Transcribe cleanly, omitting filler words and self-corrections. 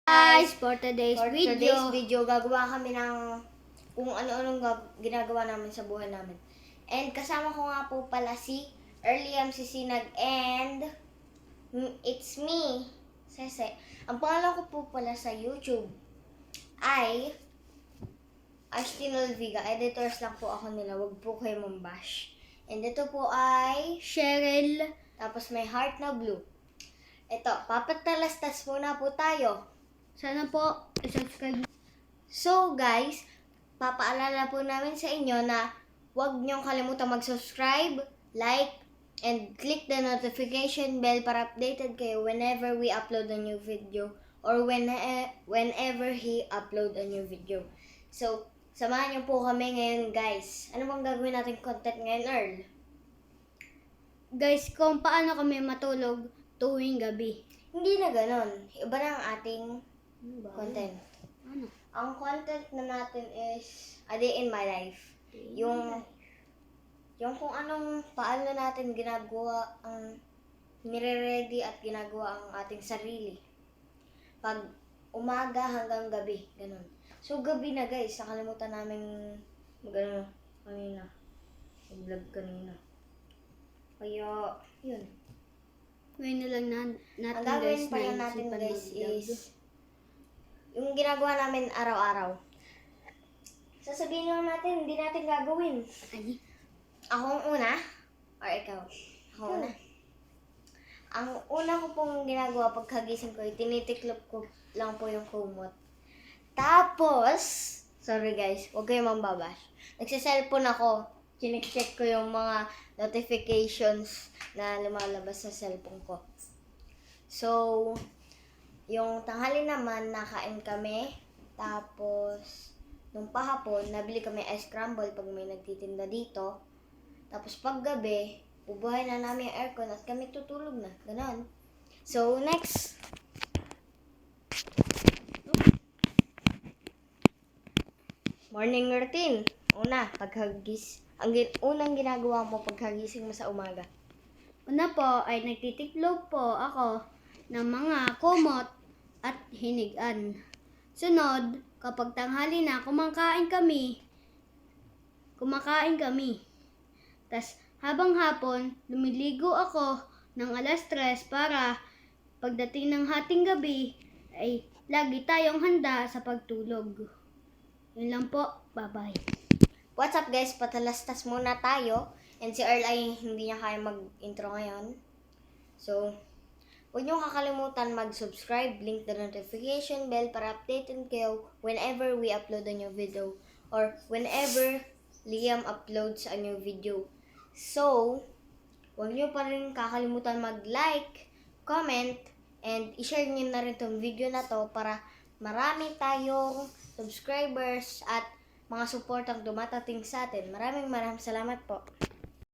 Guys, for today's video, gagawa kami ng kung ano-anong ginagawa namin sa buhay namin. And kasama ko nga po pala si Early MC Sinag and it's me, Sese. Ang pangalan ko po pala sa YouTube ay Ashtin Olviga. Editors lang po ako nila, wag po kayo mambash. And ito po ay Cheryl. Tapos may heart na blue. Ito, papatalastas muna po tayo. Sana po i-subscribe. So guys, papaalala po namin sa inyo na huwag niyong kalimutan mag-subscribe, like, and click the notification bell para updated kayo whenever we upload a new video or whenever he upload a new video. So, samahan niyo po kami ngayon guys. Ano bang gagawin natin content ngayon, Earl? Guys, kung paano kami matulog tuwing gabi. Hindi na ganon. Iba na ang ating content. Ano? Ang content na natin is A Day in My Life. Yung kung anong paano natin ginagawa ang nire-ready at ginagawa ang ating sarili. Pag umaga hanggang gabi, ganun. So gabi na guys, nakalimutan namin mag-ano kanina. Mag-vlog kanina. Kaya, yun. Ngayon na lang natin Ang gagawin guys, pa lang natin naisipan guys mag-vlog. is yung ginagawa namin araw-araw. Sasabihin lang natin, hindi natin gagawin. Ay, Ako ang una? Or ikaw? Ako una. Ang una ko pong ginagawa pagkagising ko, tinitiklop ko lang po yung kumot. Tapos, sorry guys, huwag kayong mambabash. Nagsiselfone ako. Chinek-check ko yung mga notifications na lumalabas sa cellphone ko. So, yung tanghali naman, nakain kami. Tapos, nung pahapon, nabili kami ice scramble pag may nagtitinda dito. Tapos paggabi, bubuhay na namin yung aircon at kami tutulog na. Ganon. So, next. Morning routine. Una, unang ginagawa mo pagkagising mo sa umaga. una po ay nagtitiklop po ako ng mga kumot at hinigan. Sunod, kapag tanghali na, kumakain kami. Tas habang hapon, lumiligo ako ng 3:00 para pagdating ng hating gabi ay lagi tayong handa sa pagtulog. Yun lang po. Bye-bye. What's up guys? Patalastas muna tayo. And si Earl ay hindi niya kaya mag-intro ngayon. So, huwag niyo kakalimutan mag-subscribe, link the notification bell para updated kayo whenever we upload a new video or whenever Liam uploads a new video. So, huwag niyo pa rin kakalimutan mag-like, comment, and i-share niyo na rin tong video na to para marami tayong subscribers at mga support ang dumatating sa atin. Maraming salamat po.